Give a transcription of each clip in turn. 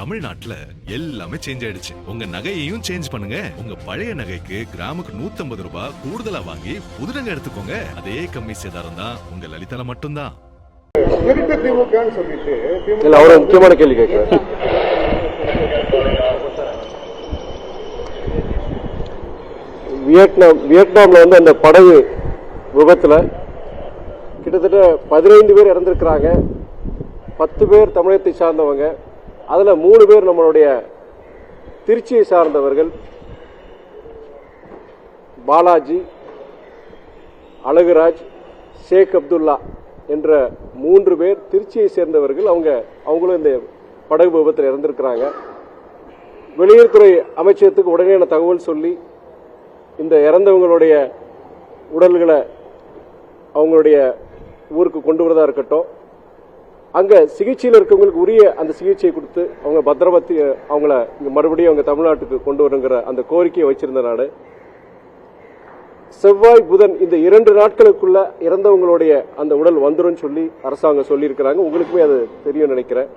தமிழ்நாட்டுல எல்லாமே சேஞ்ச் ஆயிடுச்சு. உங்க நகையையும் சேஞ்ச் பண்ணுங்க. உங்க பழைய நகைக்கு கிராமுக்கு 150 ரூபாய் கூடுதலா வாங்கி புது நகை எடுத்துக்கோங்க. அதே கம்மி சேதாரம் தான் உங்க லலிதால மட்டும்தான். முக்கியமான கேள்வி கேட்கிறேன். வியட்நாம்ல வந்து அந்த படகு விபத்துல கிட்டத்தட்ட 15 பேர் இறந்திருக்கிறாங்க. 10 பேர் தமிழகத்தை சார்ந்தவங்க. அதுல 3 பேர் நம்மளுடைய திருச்சியை சார்ந்தவர்கள். பாலாஜி, அழகுராஜ், ஷேக் அப்துல்லா என்ற 3 பேர் திருச்சியை சேர்ந்தவர்கள். அவங்களும் இந்த படகு விபத்தில் இறந்திருக்கிறாங்க. வெளியுறவுத்துறை அமைச்சகத்துக்கு உடனே தகவல் சொல்லி இந்த இறந்தவங்களுடைய உடல்களை அவங்களுடைய ஊருக்கு கொண்டு வரதா இருக்கட்டும், அங்க சிகிச்சையில் இருக்கவங்களுக்கு உரிய அந்த சிகிச்சையை கொடுத்து அவங்க பத்திரபத்தி அவங்கள மறுபடியும் அவங்க தமிழ்நாட்டுக்கு கொண்டு வருங்கிற அந்த கோரிக்கையை வச்சிருந்த நாடு. செவ்வாய் புதன் இந்த 2 நாட்களுக்குள்ள இறந்தவங்களுடைய அந்த உடல் வந்துடும் சொல்லி அரசாங்கம் சொல்லியிருக்கிறாங்க. உங்களுக்குமே அது தெரியும் நினைக்கிறேன்.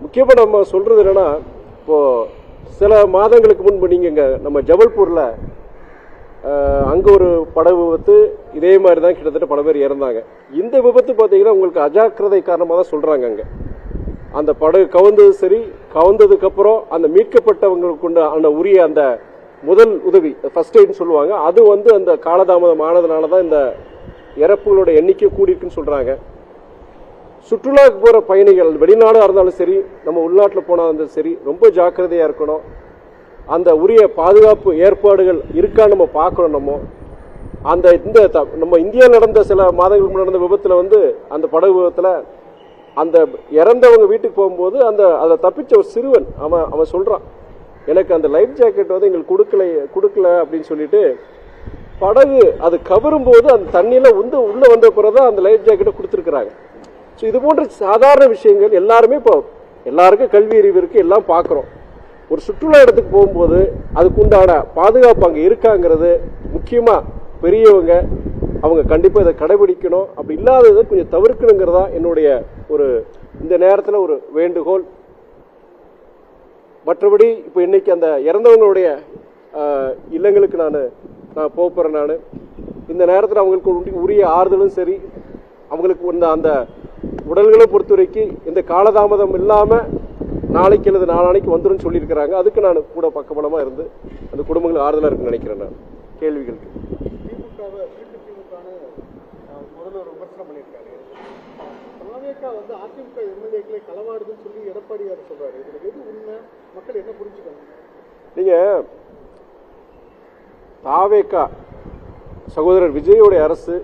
முக்கியமா நம்ம சொல்றது என்னன்னா, இப்போ சில மாதங்களுக்கு முன்பு நீங்க நம்ம ஜபல்பூர்ல அங்க ஒரு படகு விபத்து இதே மாதிரி தான் கிட்டத்தட்ட பல பேர் இறந்தாங்க. இந்த விபத்து பார்த்தீங்கன்னா உங்களுக்கு அஜாக்கிரதை காரணமாக தான் சொல்றாங்க. அங்க அந்த படகு கவுந்தது சரி, கவுந்ததுக்கு அப்புறம் அந்த மீட்கப்பட்டவங்களுக்கு அந்த உரிய அந்த முதல் உதவி ஃபர்ஸ்ட் எய்ட்னு சொல்லுவாங்க, அது வந்து அந்த காலதாமதம் ஆனதுனால தான் இந்த இறப்புகளோட எண்ணிக்கை கூடியிருக்குன்னு சொல்றாங்க. சுற்றுலாவுக்கு போற பயணிகள் வெளிநாடா இருந்தாலும் சரி, நம்ம உள்நாட்டில் போனாலும் சரி, ரொம்ப ஜாக்கிரதையா இருக்கணும். அந்த உரிய பாதுகாப்பு ஏற்பாடுகள் இருக்கான்னு நம்ம பார்க்கணும். நம்ம இந்தியாவில் நடந்த சில மாதங்களுக்கு நடந்த விபத்துல வந்து அந்த படகு விபத்துல அந்த இறந்தவங்க வீட்டுக்கு போகும்போது அதை தப்பிச்ச ஒரு சிறுவன் அவன் சொல்றான், எனக்கு அந்த லைஃப் ஜாக்கெட் வந்து எங்களுக்கு கொடுக்கல அப்படின்னு சொல்லிட்டு, படகு அது கவரும் போது அந்த தண்ணியில உள்ள வந்த பிறகுதான் அந்த லைஃப் ஜாக்கெட்டை கொடுத்துருக்குறாங்க. ஸோ இது போன்ற சாதாரண விஷயங்கள் எல்லாருமே இப்போ எல்லாருக்கும் கல்வி அறிவு இருக்கு, எல்லாம் பார்க்குறோம். ஒரு சுற்றுலா இடத்துக்கு போகும்போது அதுக்குண்டான பாதுகாப்பு அங்கே இருக்காங்கிறது முக்கியமா பெரியவங்க அவங்க கண்டிப்பாக இதை கடைபிடிக்கணும். அப்படி இல்லாததை கொஞ்சம் தவிர்க்கணுங்கிறதா என்னுடைய ஒரு இந்த நேரத்தில் ஒரு வேண்டுகோள். மற்றபடி இப்போ இன்னைக்கு அந்த இறந்தவங்களுடைய இல்லங்களுக்கு நான் போகிறேன். நான் இந்த நேரத்தில் அவங்களுக்கு உரிய ஆறுதலும் சரி, அவங்களுக்கு அந்த உடல்களை பொறுத்த வரைக்கும் இந்த காலதாமதம் இல்லாமல் நாளைக்கு அல்லது நாளானைக்கு வந்துடும் சொல்லியிருக்கிறாங்க. அதுக்கு நான் கூட பக்கபலமா இருந்து அந்த குடும்பங்களுக்கு ஆறுதலா இருக்குன்னு நினைக்கிறேன். நான் கேள்விகளுக்கு முதல்ல ஒரு விமர்சனம் பண்ணியிருக்காரு. வந்து அதிமுக எம்எல்ஏக்களை களவாடுதுன்னு சொல்லி எடப்பாடியார் சொல்றாரு. இதுல எது உண்மை, மக்கள் என்ன புரிஞ்சுக்கணும்? நீங்க தாவேகா சகோதரர் விஜயோடைய அரசு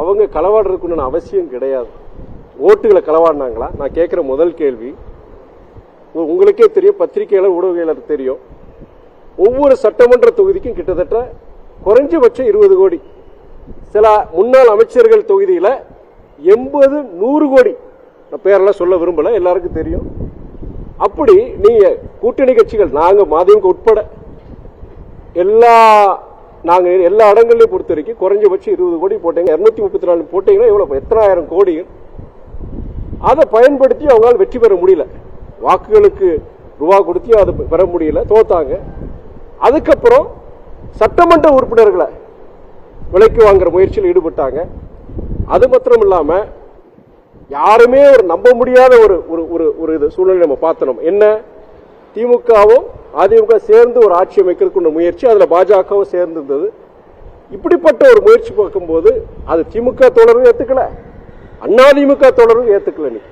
அவங்க களவாடுறதுக்கு அவசியம் கிடையாது. ஓட்டுகளை களவாடினாங்களா? நான் கேட்கிற முதல் கேள்வி. உங்களுக்கே தெரியும், பத்திரிகையாளர் ஊடகவியலாளர் தெரியும், ஒவ்வொரு சட்டமன்ற தொகுதிக்கும் கிட்டத்தட்ட குறைஞ்சபட்சம் 20 கோடி, சில முன்னாள் அமைச்சர்கள் தொகுதியில 80-100 கோடி. நான் பேரெல்லாம் சொல்ல விரும்பல, எல்லாருக்கும் தெரியும். அப்படி நீங்க கூட்டணி கட்சிகள் நாங்க மதிமுக உட்பட நாங்க எல்லா இடங்களையும் பொறுத்த வரைக்கும் குறைஞ்சபட்சம் 20 கோடி போட்டீங்க. 234 போட்டீங்கன்னா எவ்வளவு, எத்தனாயிரம் கோடிகள். அதை பயன்படுத்தி அவங்களால வெற்றி பெற முடியல. வாக்குகளுக்கு ரூபா கொடுத்தியும் அதை பெற முடியல, தோத்தாங்க. அதுக்கப்புறம் சட்டமன்ற உறுப்பினர்களை விலைக்கு வாங்குற முயற்சியில் ஈடுபட்டாங்க. அது மாத்திரம் இல்லாம யாருமே ஒரு நம்ப முடியாத ஒரு சூழ்நிலை நம்ம பார்த்தோம். என்ன, திமுகவும் அதிமுக சேர்ந்து ஒரு ஆட்சி அமைக்கிறதுக்கு முயற்சி, அதுல பாஜகவும் சேர்ந்து இருந்தது. இப்படிப்பட்ட ஒரு முயற்சி பார்க்கும்போது அது திமுக தோழரும் ஏத்துக்கல, அதிமுக தோழரும் ஏத்துக்கல.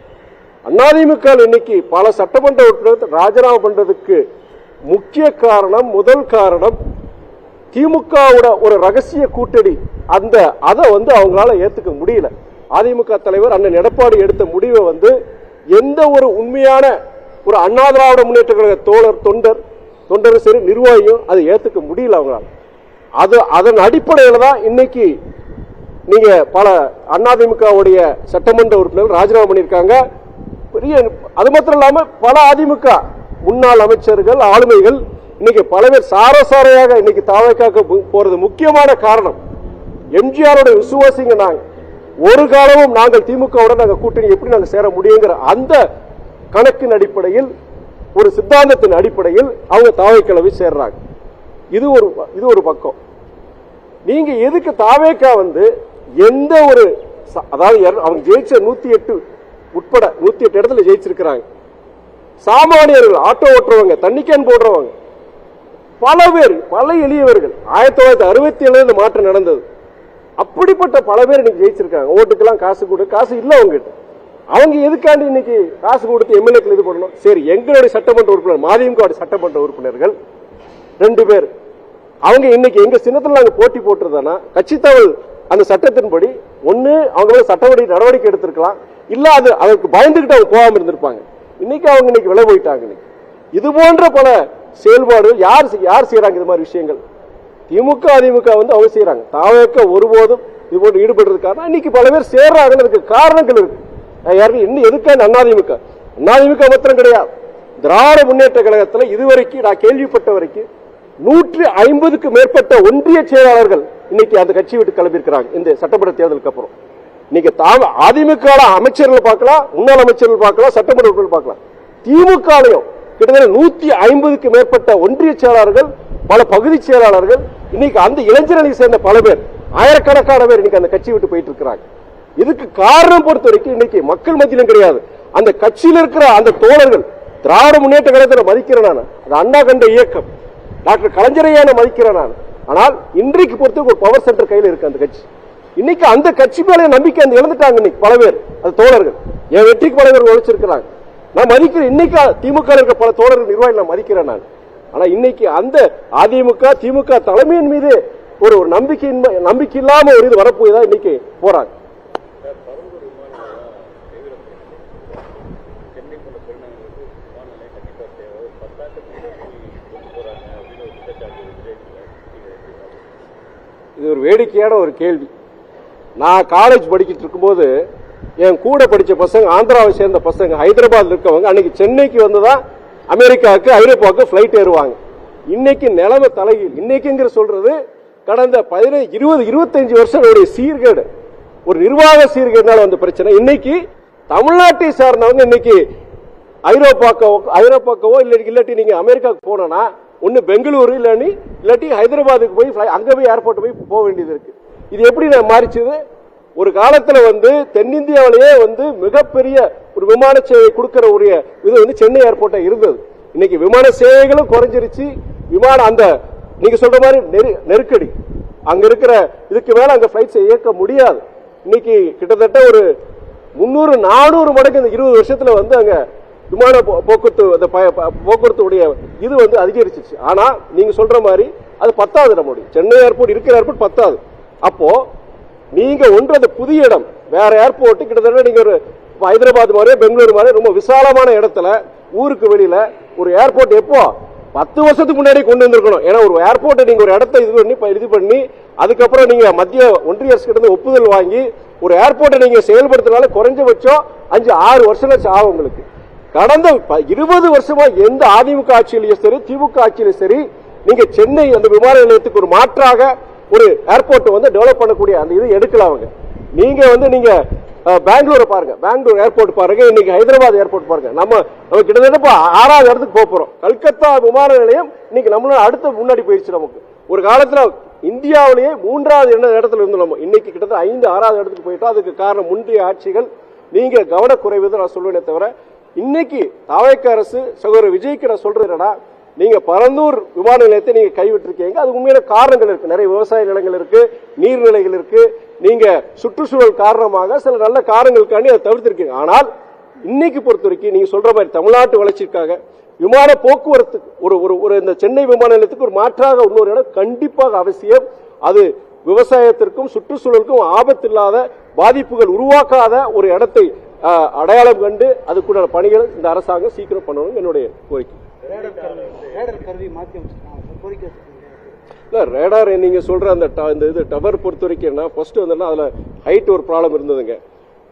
அதிமுக இன்னைக்கு பல சட்டமன்ற உறுப்பினர்கள் ராஜினாமா பண்றதுக்கு முக்கிய காரணம், முதல் காரணம் திமுகவோட ஒரு ரகசிய கூட்டணி. அதை அவங்களால ஏத்துக்க முடியல. அதிமுக தலைவர் அண்ணன் எடப்பாடி எடுத்த முடிவை எந்த ஒரு உண்மையான ஒரு அண்ணா திராவிட முன்னேற்ற கழக தொண்டர் சரி, நிர்வாகியும் அதை ஏத்துக்க முடியல அவங்களால. அதன் அடிப்படையில் தான் இன்னைக்கு நீங்க பல அதிமுகவுடைய சட்டமன்ற உறுப்பினர்கள் ராஜினாமா பண்ணியிருக்காங்க. அது மாத்திரம் இல்லாம பல அதிமுக முன்னாள் அமைச்சர்கள், ஆளுமைகள் இன்னைக்கு பல பேர் சாரசாரையாக இன்னைக்கு தாவேக்காக போறது முக்கியமான காரணம் எம்ஜிஆரோட விசுவாசிங்க. நாங்க ஒரு காலமும் நாங்கள் திமுகவுடன் நாங்கள் கூட்டணி எப்படி நாங்கள் சேர முடியுங்கிற அந்த கணக்கின் அடிப்படையில், ஒரு சித்தாந்தத்தின் அடிப்படையில் அவங்க தாவேக்காவை சேர்றாங்க. இது ஒரு பக்கம். நீங்க எதுக்கு தாவேக்கா எந்த ஒரு, அதாவது அவங்க ஜெயிச்ச 108 உட்பட 108 இடத்துல ஜெயிச்சிருக்கிறாங்க. சாமானியர்கள், ஆட்டோ ஓட்டுறவங்க, தண்ணிக்கேன் போடுறவங்க, பல பேர், பல எளியவர்கள். 1967 இந்த மாற்றம் நடந்தது. அப்படிப்பட்ட பல பேர் இன்னைக்கு ஜெயிச்சிருக்காங்க. ஓட்டுக்கெல்லாம் காசு கொடு, காசு இல்ல அவங்ககிட்ட. அவங்க எதுக்காண்டி இன்னைக்கு காசு கொடுத்து எம்எல்ஏக்கள் இது பண்ணணும்? சரி, எங்களுடைய சட்டமன்ற உறுப்பினர், மதிமுக சட்டமன்ற உறுப்பினர்கள் 2 பேர், அவங்க இன்னைக்கு எங்க சின்னத்தில் நாங்க போட்டி போட்டிருந்தோம்னா, கட்சி தகவல் அந்த சட்டத்தின்படி ஒண்ணு அவங்க சட்டப்படி நடவடிக்கை எடுத்திருக்கலாம், இல்ல அதற்கு பயந்துகிட்டு அவங்க போகாம இருந்திருப்பாங்க. இன்னைக்கு அவங்க இன்னைக்கு விலை போயிட்டாங்க. இது போன்ற பல செயல்பாடுகள் யார் செய்யறாங்க? இது மாதிரி விஷயங்கள் திமுக அதிமுக அவங்க செய்யறாங்க. தாவேக்க ஒருபோதும் இது போன்று ஈடுபடுறதுக்காக இன்னைக்கு பல பேர் சேர்றாங்க. அதுக்கு காரணங்கள் இருக்கு. இன்னும் எதுக்காக அதிமுக மாத்திரம் கிடையாது, திராவிட முன்னேற்ற கழகத்தில் இதுவரைக்கும் நான் கேள்விப்பட்ட வரைக்கும் 150க்கு மேற்பட்ட ஒன்றிய செயலாளர்கள் இன்னைக்கு அந்த கட்சி விட்டு கிளம்பியிருக்கிறாங்க. இந்த சட்டமன்ற தேர்தலுக்கு அப்புறம் இன்னைக்கு அதிமுக அமைச்சர்கள் பார்க்கலாம், முன்னாள் அமைச்சர்கள் பார்க்கலாம், சட்டமன்ற உறுப்பினர்கள் பார்க்கலாம். திமுகலையும் கிட்டத்தட்ட 150க்கு மேற்பட்ட ஒன்றிய செயலாளர்கள், பல பகுதி செயலாளர்கள், இன்னைக்கு அந்த இளைஞரணி சேர்ந்த பல பேர், ஆயிரக்கணக்கான பேர் இன்னைக்கு அந்த கட்சி விட்டு போயிட்டு இருக்கிறாங்க. இதுக்கு காரணம் பொறுத்த வரைக்கும் இன்னைக்கு மக்கள் மத்தியிலும் கிடையாது, அந்த கட்சியில் இருக்கிற அந்த தோழர்கள். திராவிட முன்னேற்ற கழகத்தில் மதிக்கிறேன் நான், அது அண்ணா கண்ட இயக்கம், டாக்டர் கலைஞரையான மதிக்கிறேன் நான். ஆனால் இன்றைக்கு பொறுத்த ஒரு பவர் சென்டர் கையில் இருக்கு அந்த கட்சி. இன்னைக்கு அந்த கட்சி மேல நம்பிக்கை இழந்துட்டாங்க இன்னைக்கு பல பேர், அது தோழர்கள். என் வெற்றிக்கு பல பேர் உழைச்சிருக்கிறாங்க, நான் மதிக்கிறேன். இன்னைக்கு திமுக இருக்க பல தோழர்கள் நிர்வாகிகள் நான் மதிக்கிறேன் நான். ஆனா இன்னைக்கு அந்த அதிமுக திமுக தலைமையின் மீது ஒரு நம்பிக்கை இல்லாம ஒரு இது வரப்போதான் இன்னைக்கு போறாங்க. இது ஒரு வேடிக்கையான ஒரு கேள்வி. நான் காலேஜ் படிக்கிட்டு இருக்கும்போது என் கூட படிச்ச பசங்க, ஆந்திராவை சேர்ந்த பசங்க, ஹைதராபாத் இருக்கவங்க அன்னைக்கு சென்னைக்கு வந்துதான் அமெரிக்காவுக்கு ஐரோப்பாவுக்கு பிளைட் ஏறுவாங்க. இன்னைக்கு நிலைமை தலைகீழ். இன்னைக்குங்கிற சொல்றது கடந்த 15, 20, 25 வருஷம் சீர்கேடு, ஒரு நிர்வாக சீர்கேடுனால வந்த பிரச்சனை. இன்னைக்கு தமிழ்நாட்டை சார்ந்தவங்க இன்னைக்கு ஐரோப்பாக்கவோ இல்லாட்டி நீங்க அமெரிக்காவுக்கு போனா ஒன்னு பெங்களூரு இல்லாட்டி ஹைதராபாத்துக்கு போய் அங்க போய் ஏர்போர்ட் போக வேண்டியது இருக்கு. இது எப்படி மாறிச்சது? ஒரு காலத்துல தென்னிந்தியாவிலேயே மிகப்பெரிய ஒரு விமான சேவை கொடுக்கிற ஒரு இது சென்னை ஏர்போர்ட்டா இருந்தது. இன்னைக்கு விமான சேவைகளும் குறைஞ்சிருச்சு. அந்த நீங்க சொல்ற மாதிரி நெருக்கடி அங்க இருக்கிற இதுக்கு மேல அங்க பிளைட்ஸ் இயக்க முடியாது. இன்னைக்கு கிட்டத்தட்ட ஒரு 300-400 மடங்கு இந்த 20 வருஷத்துல அங்க விமான போக்குவரத்து இது அதிகரிச்சிச்சு. ஆனா நீங்க சொல்ற மாதிரி அது பத்தாது. நம்முடைய சென்னை ஏர்போர்ட் இருக்கிற ஏர்போர்ட் பத்தாது. அப்போ நீங்க ஒன்றது புதிய இடம், வேற ஏர்போர்ட் கிட்டத்தட்ட நீங்க ஒரு ஹைதராபாத் மாதிரி பெங்களூரு மாதிரி ரொம்ப விசாலமான இடத்துல ஊருக்கு வெளியில ஒரு ஏர்போர்ட் எப்போ 10 வருஷத்துக்கு முன்னாடி கொண்டு வந்திருக்கணும். ஏன்னா ஒரு ஏர்போர்ட் நீங்க ஒரு இடத்தை இது பண்ணி அதுக்கப்புறம் நீங்க மத்திய ஒன்றிய அரசு கிட்ட ஒப்புதல் வாங்கி ஒரு ஏர்போர்ட்டை நீங்க செயல்படுத்தினால குறைஞ்சபட்சம் 5-6 வருஷம் ஆகும் உங்களுக்கு. கடந்த 20 வருஷமா எந்த அதிமுக ஆட்சியிலையும் சரி திமுக ஆட்சியிலும் சரி நீங்க சென்னை அந்த விமான நிலையத்துக்கு ஒரு மாற்றாக ஒரு ஏர்போர்ட் டெவலப் பண்ணக்கூடிய அந்த இது எடுக்கலாம். நீங்க நீங்க பெங்களூரை பாருங்க, பெங்களூர் ஏர்போர்ட் பாருங்க, இன்னைக்கு ஹைதராபாத் ஏர்போர்ட் பாருங்க. நம்ம கிட்டத்தட்ட 6வது இடத்துக்கு போறோம். கல்கத்தா விமான நிலையம் இன்னைக்கு நம்மளோட அடுத்த முன்னாடி போயிருச்சு. நமக்கு ஒரு காலத்துல இந்தியாவிலேயே 3வது இடத்துல இருந்தோம். நம்ம இன்னைக்கு கிட்டத்தட்ட 5-6வது இடத்துக்கு போயிட்டோம். அதுக்கு காரணம் முந்தைய ஆட்சிகள். நீங்க கவனக்குறைவு தான் நான் சொல்லுவேனே தவிர, இன்னைக்கு தாவேக்கா அரசு சகோதரர் விஜய்க்கு நான் சொல்றேன்டா, நீங்க பரந்தூர் விமான நிலையத்தை நீங்க கைவிட்டிருக்கீங்க. அது உண்மையான காரணங்கள் இருக்கு. நிறைய விவசாய நிலங்கள் இருக்கு, நீர்நிலைகள் இருக்கு. நீங்க சுற்றுச்சூழல் காரணமாக சில நல்ல காரணங்களுக்காண்டி அதை தவிர்த்திருக்கீங்க. ஆனால் இன்னைக்கு பொறுத்த வரைக்கும் நீங்க சொல்ற மாதிரி தமிழ்நாட்டு வளர்ச்சிக்காக விமான போக்குவரத்துக்கு ஒரு இந்த சென்னை விமான நிலையத்துக்கு ஒரு மாற்றாக இன்னொரு இடம் கண்டிப்பாக அவசியம். அது விவசாயத்திற்கும் சுற்றுச்சூழலுக்கும் ஆபத்து இல்லாத, பாதிப்புகள் உருவாக்காத ஒரு இடத்தை அடையாளம் கண்டு அதுக்குள்ள பணிகளை இந்த அரசாங்கம் சீக்கிரம் பண்ணணும் என்னுடைய கோரிக்கை. ரேடார் நீங்க சொல்ற அந்த டவர் பொறுத்த வரைக்கும் ஃபர்ஸ்ட் அதுல ஹைட் ஒரு ப்ராப்ளம் இருந்ததுங்க.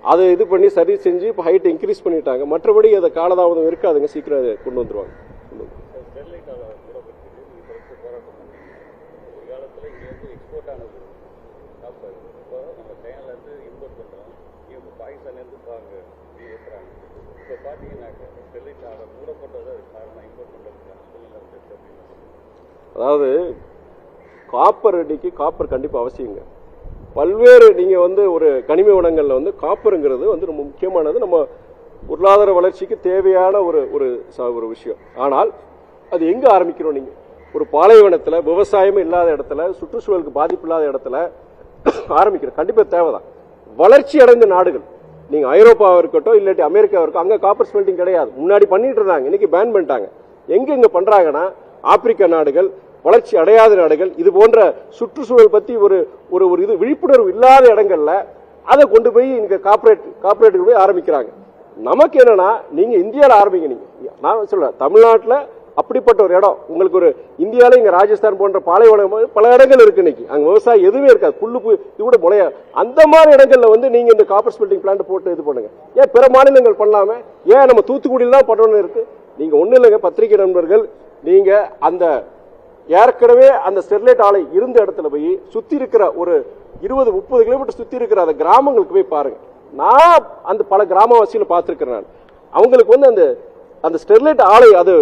அதை இது பண்ணி சரி செஞ்சு இப்போ ஹைட் இன்க்ரீஸ் பண்ணிட்டாங்க. மற்றபடி அதை காலதாமதம் இருக்காதுங்க, சீக்கிரம் கொண்டு வந்துருவாங்க. பாகிஸ்தான்லேருந்து பாருங்க, பார்த்தீங்கன்னாக்க அதாவது காப்பர் இன்னைக்கு காப்பர் கண்டிப்பா அவசியங்க. பல்வேறு நீங்க வந்து ஒரு கனிம வளங்கள்ல வந்து காப்பருங்கிறது வந்து ரொம்ப முக்கியமானது, நம்ம பொருளாதார வளர்ச்சிக்கு தேவையான ஒரு விஷயம். ஆனால் அது எங்க ஆரம்பிக்கிறோம்? நீங்க ஒரு பாலைவனத்துல விவசாயமே இல்லாத இடத்துல, சுற்றுச்சூழலுக்கு பாதிப்பு இல்லாத இடத்துல ஆரம்பிக்கிறோம். கண்டிப்பா தேவைதான். வளர்ச்சி அடைந்த நாடுகள், நீங்க ஐரோப்பாவா இருக்கட்டும் இல்லாட்டி அமெரிக்காவா இருக்கட்டும், அங்க காப்பர் ஸ்மெல்டிங் கிடையாது. முன்னாடி பண்ணிட்டு இருந்தாங்க, இன்னைக்கு பேன் பண்ணிட்டாங்க. எங்க பண்றாங்கன்னா ஆப்பிரிக்க நாடுகள், வளர்ச்சி அடையாத நாடுகள், இது போன்ற சுற்றுச்சூழல் பத்தி ஒரு இது விழிப்புணர்வு இல்லாத இடங்கள்ல அதை கொண்டு போய் இங்க கார்பரேட்டுகள் போய் ஆரம்பிக்கிறாங்க. நமக்கு என்னன்னா, நீங்க இந்தியாவில் ஆரம்பிங்க. நீங்க நான் சொல்ல தமிழ்நாட்டில் அப்படிப்பட்ட ஒரு இடம் உங்களுக்கு ஒரு இந்தியாவில இங்க ராஜஸ்தான் போன்ற பாலைவனம் பல இடங்கள் இருக்கு. இன்னைக்கு அங்க விவசாயம் எதுவுமே இருக்காது, புல்லு இது கூட முளையா. அந்த மாதிரி இடங்கள்ல வந்து நீங்க இந்த காப்பர் ஸ்மெல்டிங் பிளான்ட் போட்டு இது பண்ணுங்க. ஏன் பிற மாநிலங்கள் பண்ணலாமே? ஏன் நம்ம தூத்துக்குடியில் தான் பண்ணணும்னு இருக்கு? நீங்க ஒண்ணு இல்லைங்க பத்திரிகை நண்பர்கள், நீங்க அந்த ஏற்கனவே அந்த ஸ்டெர்லைட் ஆலை இருந்த இடத்துல போய் சுத்தி இருக்கிற ஒரு 20-30 கிலோமீட்டர் சுத்தி இருக்கிற அந்த கிராமங்களுக்கு போய் பாருங்க. நான் அந்த பல கிராமவாசிகளை பார்த்திருக்கிறேன். அவங்களுக்கு வந்து அந்த ஸ்டெர்லைட் ஆலை அது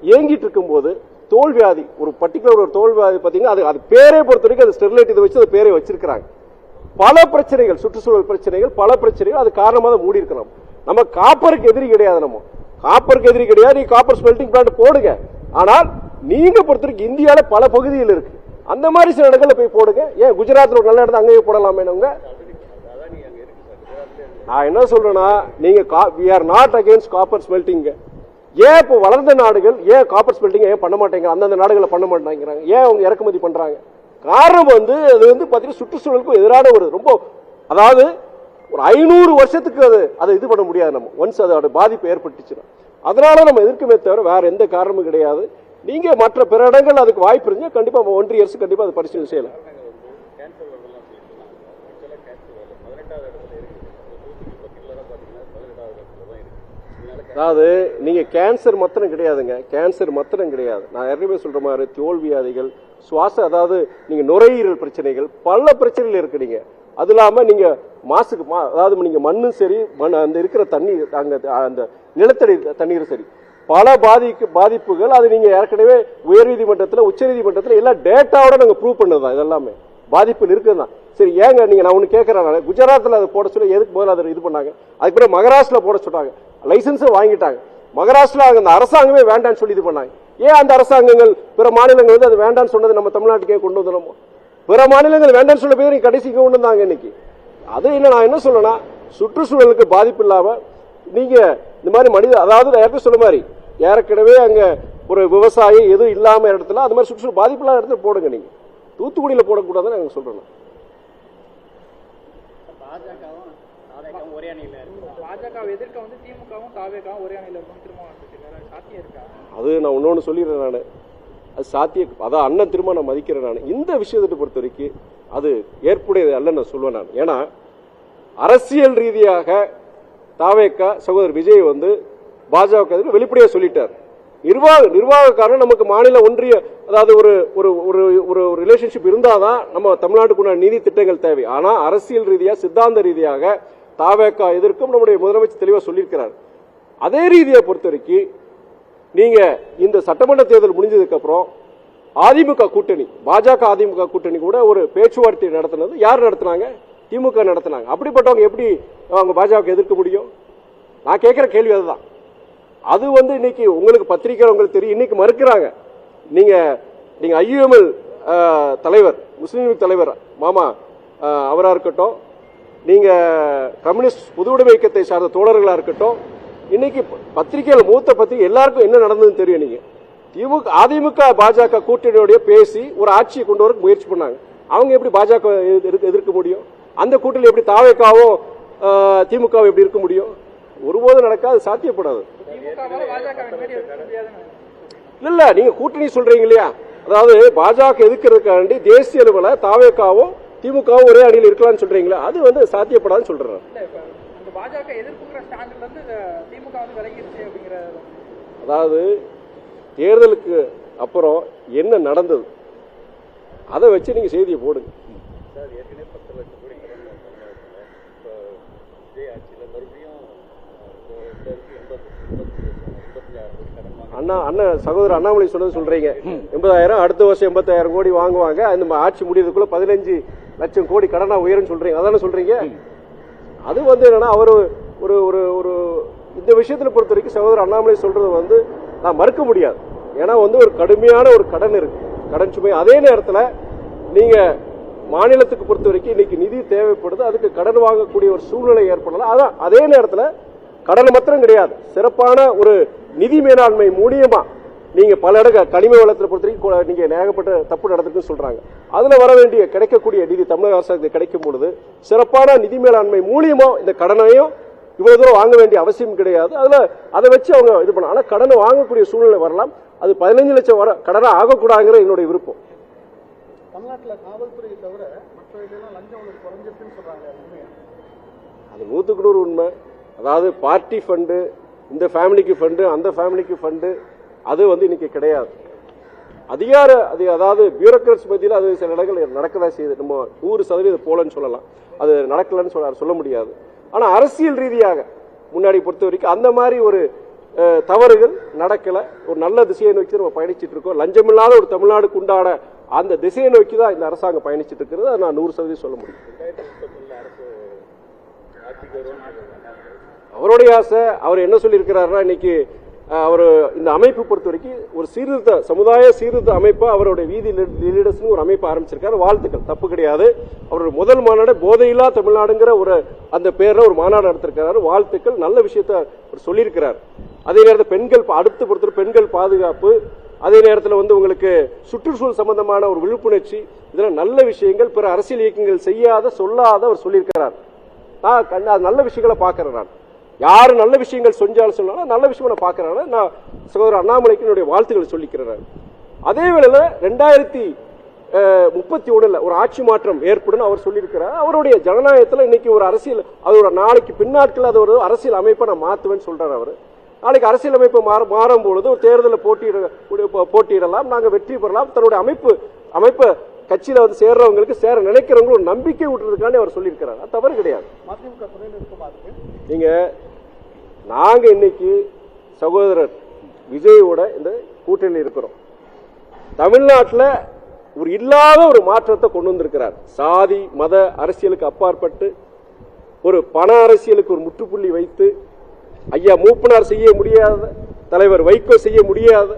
இயங்கிட்டு இருக்கும் போது தோல்வியாதி, ஒரு பர்டிகுலர் ஒரு தோல்வியாதி பாத்தீங்கன்னா அது பேரே பொறுத்த வரைக்கும் அது ஸ்டெர்லைட் இதை வச்சு அது பேரே வச்சிருக்கிறாங்க. பல பிரச்சனைகள், சுற்றுச்சூழல் பிரச்சனைகள், பல பிரச்சனைகள் அது காரணமாக தான் மூடி இருக்கிறோம். நம்ம காப்பருக்கு எதிரி கிடையாது, நம்ம காப்பருக்கு எதிரி கிடையாது. நீங்க காப்பர் ஸ்மெல்டிங் பிளான்ட் போடுங்க. ஆனால் நீங்க பொறுத்தவரைக்கும் இந்தியாவில பல பகுதியில் இருக்கு, அந்த மாதிரி சில இடங்கள்ல போய் போடுங்க. ஏன் குஜராத்ல ஒரு நல்ல இடத்துல அங்கேயே போடலாமே? நான் என்ன சொல்றேன்னா, நீங்க we are not against copper smelting. ஏன் இப்போ வளர்ந்த நாடுகள் ஏன் காப்பர் ஸ்மெல்டிங் ஏன் பண்ண மாட்டேங்க? அந்தந்த நாடுகளை பண்ண மாட்டேங்கிறாங்க. ஏன் அவங்க இறக்குமதி பண்றாங்க? காரணம் வந்து அது வந்து பாத்தீங்கன்னா சுற்றுச்சூழலுக்கு எதிரான ஒரு ரொம்ப, அதாவது ஒரு 500 வருஷத்துக்கு அதை இது பண்ண முடியாது. நம்ம ஒன்ஸ் அதோட பாதிப்பு ஏற்பட்டுச்சுன்னா அதனால நம்ம எதிர்க்குமே தவிர வேற எந்த காரணமும் கிடையாது. நீங்க மற்ற பிற இடங்கள் அதுக்கு வாய்ப்பு இருந்தா கண்டிப்பா 1 இயர்ஸ் கண்டிப்பா அதை பரிசீலனை செய்யலாம். அதாவது நீங்க கேன்சர் மாத்திரம் கிடையாதுங்க, கேன்சர் மாத்திரம் கிடையாது. நான் ஏற்கனவே சொல்ற மாதிரி தோல்வியாதிகள், சுவாச, அதாவது நீங்க நுரையீரல் பிரச்சனைகள், பல பிரச்சனைகள் இருக்கு. நீங்க அது இல்லாம நீங்க மாசுக்கு அதாவது நீங்க மண்ணும் சரி, அந்த இருக்கிற தண்ணீர், அந்த நிலத்தடி தண்ணீர் சரி, பல பாதிப்புகள். அது நீங்க ஏற்கனவே உயர்நீதிமன்றத்தில், உச்ச நீதிமன்றத்தில் எல்லா டேட்டாவோட நாங்க ப்ரூவ் பண்ணதுதான். இதெல்லாமே பாதிப்பு இருக்குதுதான். சரி, ஏங்க நீங்க நான் ஒண்ணு கேட்கிறேன், குஜராத்ல அதை போட சொல்ல எதுக்கு முதல்ல அதை இது பண்ணாங்க? அதுக்கு பிறகு மகாராஷ்டிரா போட சொல்றாங்க, லைசன்ஸும் வாங்கிட்டாங்க. மகாராஷ்டிரா அந்த அரசாங்கமே வேண்டான்னு சொல்லி இது பண்ணாங்க. ஏன் அந்த அரசாங்கங்கள் பிற மாநிலங்கள் வந்து அது வேண்டான்னு சொன்னது நம்ம தமிழ்நாட்டுக்கே கொண்டு வந்துடணுமோ? பிற மாநிலங்கள் வேண்டான்னு சொல்ல பேர் கடைசி கொண்டு வந்தாங்க இன்னைக்கு. அது இல்லை, நான் என்ன சொல்லனா, சுற்றுச்சூழலுக்கு பாதிப்பு இல்லாம நீங்க இந்த மாதிரி அதாவது ஏற்கனவே சொல்ல மாதிரி ஏற்கனவே அங்க ஒரு விவசாயம் எதுவும் இல்லாம இடத்துல அது மாதிரி சுற்றுச்சூழல் பாதிப்பு இல்லாத இடத்துல போடுங்க. நீங்க தூத்துக்குடியில போடக்கூடாதுன்னு நாங்க சொல்றோம். அது நான் இன்னொன்னு சொல்லிடுறேன். நான் அது அதான் அண்ணன் திரும்ப நான் மதிக்கிறேன். நான் இந்த விஷயத்தை பொறுத்த வரைக்கும் அது ஏற்புடையது அல்ல நான் சொல்லுவேன். நான் ஏன்னா அரசியல் ரீதியாக தாவேக்கா சகோதரர் விஜய் வந்து பாஜக வெளிப்படையாக சொல்லிட்டார். நிர்வாக காரணம் நமக்கு மாநில ஒன்றிய, அதாவது ஒரு ரிலேஷன்ஷிப் இருந்தாதான் நம்ம தமிழ்நாட்டுக்குள்ள நீதி திட்டங்கள் தேவை. ஆனா அரசியல் ரீதியாக, சித்தாந்த ரீதியாக தாவேக்கா எதிர்க்கும் நம்முடைய முதலமைச்சர் தெளிவா சொல்லியிருக்கிறார். அதே ரீதியை பொறுத்த வரைக்கும் நீங்க இந்த சட்டமன்ற தேர்தல் முடிஞ்சதுக்கு அப்புறம் அதிமுக கூட்டணி, பாஜக அதிமுக கூட்டணி கூட ஒரு பேச்சுவார்த்தை நடத்தினது யார் நடத்தினாங்க? திமுக நடத்தினாங்க. அப்படிப்பட்டவங்க எப்படி அவங்க பாஜக எதிர்க்க முடியும்? நான் கேட்கிற கேள்வி அதுதான். அது வந்து இன்னைக்கு உங்களுக்கு பத்திரிகை உங்களுக்கு தெரியும், இன்னைக்கு மறுக்கிறாங்க. நீங்க ஐயுஎம்எல் தலைவர், முஸ்லீம் லீக் தலைவர் மாமா அவரா இருக்கட்டும், நீங்க கம்யூனிஸ்ட் பொது உடைமை இயக்கத்தை சார்ந்த தோழர்களா இருக்கட்டும், இன்னைக்கு பத்திரிகையில் மூத்த பத்திரிகை எல்லாருக்கும் என்ன நடந்ததுன்னு தெரியும். நீங்க அதிமுக பாஜக கூட்டணியோட பேசி ஒரு ஆட்சியை கொண்டு வர முயற்சி பண்ணாங்க. அவங்க எப்படி பாஜக எதிர்க்க முடியும்? அந்த கூட்டணி எப்படி தாவேக்காவும் திமுகவும் எப்படி இருக்க முடியும்? ஒருபோதும் நடக்காது, சாத்தியப்படாது. இல்ல நீங்க கூட்டணி சொல்றீங்க இல்லையா, அதாவது பாஜக எதிர்க்கிறதுக்காண்டி தேசிய அளவில் தாவேக்காவும் திமுகவும் ஒரே அணியில் இருக்கலாம்னு சொல்றீங்களா, அது வந்து சாத்தியப்படாதுன்னு சொல்றேன். அதாவது தேர்தலுக்கு அப்புறம் என்ன நடந்தது அதை வச்சு நீங்க செய்தியை போடுங்க. அண்ணன் சகோதரர் அண்ணாமலை சொன்னது சொல்றீங்க. 80,000 அடுத்த வருஷம் 85,000 கோடி வாங்குவாங்க. அந்த ஆட்சி முடியறதுக்குள்ள 15 லட்சம் கோடி கடனா உயரும் சொல்றீங்க. அதானே சொல்றீங்க? அது என்னன்னா அவர் ஒரு ஒரு ஒரு இந்த விஷயத்துல பொறுத்த வரைக்கும் சகோதரர் அண்ணாமலை சொல்றது நான் மறுக்க முடியாது. ஏன்னா ஒரு கடுமையான ஒரு கடன் இருக்கு, கடன் சுமை. அதே நேரத்தில் நீங்க மாநிலத்துக்கு பொறுத்த வரைக்கும் இன்னைக்கு நிதி தேவைப்படுது, அதுக்கு கடன் வாங்கக்கூடிய ஒரு சூழ்நிலை ஏற்படலாம். அதான் அதே நேரத்தில் கடன் மாத்திரம் கிடையாது, சிறப்பான ஒரு நிதி மேலாண்மை மூலியமா நீங்க பல கனிம வளத்தை பொறுத்த வரைக்கும் நீங்க ஏகப்பட்ட தப்பு நடந்திருக்குன்னு சொல்றாங்க. அதுல வர வேண்டிய கிடைக்கக்கூடிய நிதி தமிழக அரசாங்கத்துக்கு கிடைக்கும் பொழுது சிறப்பான நிதி மேலாண்மை மூலியமா இந்த கடனையும் இவ்வளவு தூரம் வாங்க வேண்டிய அவசியம் கிடையாது. அதை வச்சு அவங்க இது பண்ண. ஆனா கடனை வாங்கக்கூடிய சூழ்நிலை வரலாம். அது 15 லட்சம் கடனா ஆகக்கூடாதுங்கிற என்னுடைய விருப்பம். தமிழ்நாட்டில் காவல்துறையை தவிர மற்றவர்களெல்லாம் லஞ்சம் உங்களுக்கு குறைஞ்சிருக்குன்னு சொல்றாங்க. அது 100% உண்மை. அதாவது பார்ட்டி ஃபண்டு, இந்த ஃபேமிலிக்கு ஃபண்டு, அந்த ஃபேமிலிக்கு ஃபண்டு, அது இன்னைக்கு கிடையாது. அதாவது பியூரோக்ராட்ஸ் மத்தியில் அது சில இடங்கள் நடக்கதான் செய்யுது. நம்ம 100% போலன்னு சொல்லலாம், அது நடக்கலன்னு சொல்ல முடியாது. ஆனா அரசியல் ரீதியாக முன்னாடி பொறுத்த வரைக்கும் அந்த மாதிரி ஒரு தவறுகள் நடக்கல. ஒரு நல்ல திசையை நோக்கி நம்ம பயணிச்சுட்டு இருக்கோம். லஞ்சமில்லாத ஒரு தமிழ்நாடுக்கு உண்டான அந்த திசையை நோக்கி தான் இந்த அரசாங்கம் பயணிச்சுட்டு இருக்கிறது. அதை நான் 100% சொல்ல முடியும். அவருடைய ஆசை. அவர் என்ன சொல்லியிருக்கிறாருன்னா, இன்னைக்கு அவர் இந்த அமைப்பு பொறுத்த வரைக்கும் ஒரு சீர்திருத்த சமுதாய சீர்திருத்த அமைப்பா அவருடைய வீதி லீடர்ஸ் ஒரு அமைப்பு ஆரம்பிச்சிருக்காரு. வாழ்த்துக்கள், தப்பு கிடையாது. அவருடைய முதல் மாநாடு போதையில்லா தமிழ்நாடுங்கிற ஒரு அந்த பேர்ல ஒரு மாநாடு நடத்திருக்கிறாரு. வாழ்த்துக்கள், நல்ல விஷயத்த அவர் சொல்லியிருக்கிறார். அதே நேரத்தில் பெண்கள் அடுத்து பொறுத்த பெண்கள் பாதுகாப்பு, அதே நேரத்தில் உங்களுக்கு சுற்றுச்சூழல் சம்பந்தமான ஒரு விழிப்புணர்ச்சி, இதெல்லாம் நல்ல விஷயங்கள். பிற அரசியல் இயக்கங்கள் செய்யாத சொல்லாத அவர் சொல்லியிருக்கிறார். நான் நல்ல விஷயங்களை பார்க்கிறேன். நான் யாரு நல்ல விஷயங்கள் செஞ்சாலும் சொன்னாலும் நல்ல விஷயம் நான் பார்க்கிறேன். நான் சகோதரர் அண்ணாமலைக்கு என்னுடைய வாழ்த்துக்களை சொல்லிக்கிறேன். அதே வேளையில 2031 ஒரு ஆட்சி மாற்றம் ஏற்படும் அவர் சொல்லியிருக்கிறார். அவருடைய ஜனநாயகத்தில் இன்னைக்கு ஒரு அரசியல், அது ஒரு நாளைக்கு பின்னாட்கள் அது ஒரு அரசியல் அமைப்பை நான் மாத்துவேன்னு சொல்றாரு. அவர் நாளைக்கு அரசியல் அமைப்பு மாறும்பொழுது ஒரு தேர்தலில் போட்டியிடலாம், நாங்கள் வெற்றி பெறலாம். தன்னுடைய அமைப்பு கட்சியில சேர்றவங்களுக்கு சேர நினைக்கிறவங்க ஒரு நம்பிக்கை விட்டுறதுக்காண்டி அவர் சொல்லியிருக்கிறார். அது தவறு கிடையாது. நீங்க நாங்க இன்னைக்கு சகோதரர் விஜயோட இந்த கூட்டணியில் இருக்கிறோம். தமிழ்நாட்டில் ஒரு இல்லாத ஒரு மாற்றத்தை கொண்டு வந்திருக்கிறார். சாதி மத அரசியலுக்கு அப்பாற்பட்டு ஒரு பண அரசியலுக்கு ஒரு முற்றுப்புள்ளி வைத்து, ஐயா மூப்பனார் செய்ய முடியாத, தலைவர் வைகோ செய்ய முடியாத,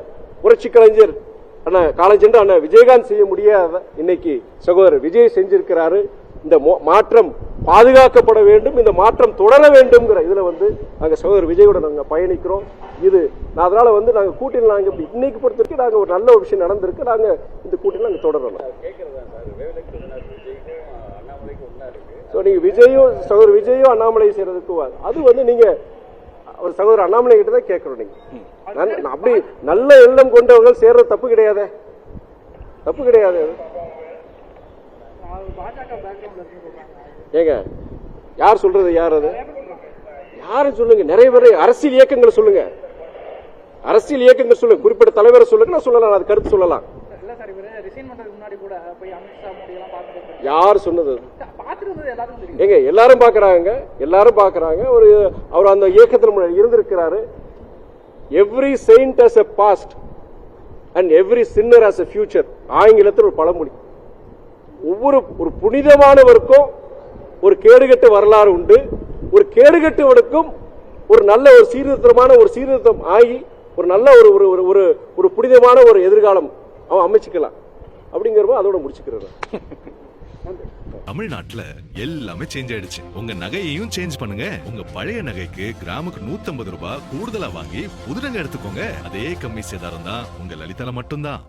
புரட்சி கலைஞர் காலஞ்சென்று அண்ணா விஜயகாந்த் செய்ய முடியாத இன்னைக்கு சகோதரர் விஜய் செஞ்சிருக்கிறாரு. இந்த மாற்றம் பாதுகாக்கப்பட வேண்டும், இந்த மாற்றம் தொடர வேண்டும். இதுல நாங்க சகோதரர் விஜயோட நாங்க பயணிக்கிறோம். இது அதனால நாங்க கூட்டணி நாங்க இன்னைக்கு பொறுத்த வரைக்கும் நாங்க ஒரு நல்ல ஒரு விஷயம் நடந்திருக்கு. நாங்க இந்த கூட்டணி நாங்க தொடரணும். நீங்க விஜயும் சகோதரர் விஜயும் அண்ணாமலை செய்யறதுக்கு அது நீங்க அவர் சகோதரர் அண்ணாமலை கிட்ட தான் கேட்கணும். நீங்க அப்படி நல்ல எண்ணம் கொண்டவங்க சேர்றது தப்பு கிடையாது, தப்பு கிடையாது. ஏங்க யார் சொல்றது? யார் அது? யாரும் சொல்லுங்க. நிறைய பேர் அரசியல் இயக்கங்கள் சொல்லுங்க, அரசியல் இயக்கங்கள் சொல்லுங்க, குறிப்பிட்ட தலைவரை சொல்லுங்க, நான் சொல்லலாம், அது கருத்து சொல்லலாம். யார் சொன்னது? ஏங்க எல்லாரும் பாக்குறாங்க, எல்லாரும் பாக்குறாங்க. அவர் அந்த இயக்கத்தில் இருந்திருக்கிறாரு. Every saint has a past and every sinner has a future. ஆங்கிலத்தில் ஒரு பழமொழி. ஒவ்வொரு ஒரு புனிதமானவருக்கும் ஒரு கேடுகட்ட வரலாறு உண்டு. ஒரு கேடுகட்டவனுக்கும் ஒரு நல்ல ஒரு சீர்திருத்தமான ஒரு சீர்திருத்தம் ஆகி ஒரு நல்ல ஒரு புனிதமான ஒரு எதிர்காலம் அவன் அமைச்சுக்கலாம். அப்படிங்கிறப்ப அதோட முடிச்சுக்கிறாரு. தமிழ்நாட்டுல எல்லாமே சேஞ்ச் ஆயிடுச்சு. உங்க நகையையும் சேஞ்ச் பண்ணுங்க. உங்க பழைய நகைக்கு கிராமுக்கு 150 ரூபாய் கூடுதலா வாங்கி புது நகை எடுத்துக்கோங்க. அதே கம்மி சேதாரம் தான் உங்க லலிதால மட்டும்தான்.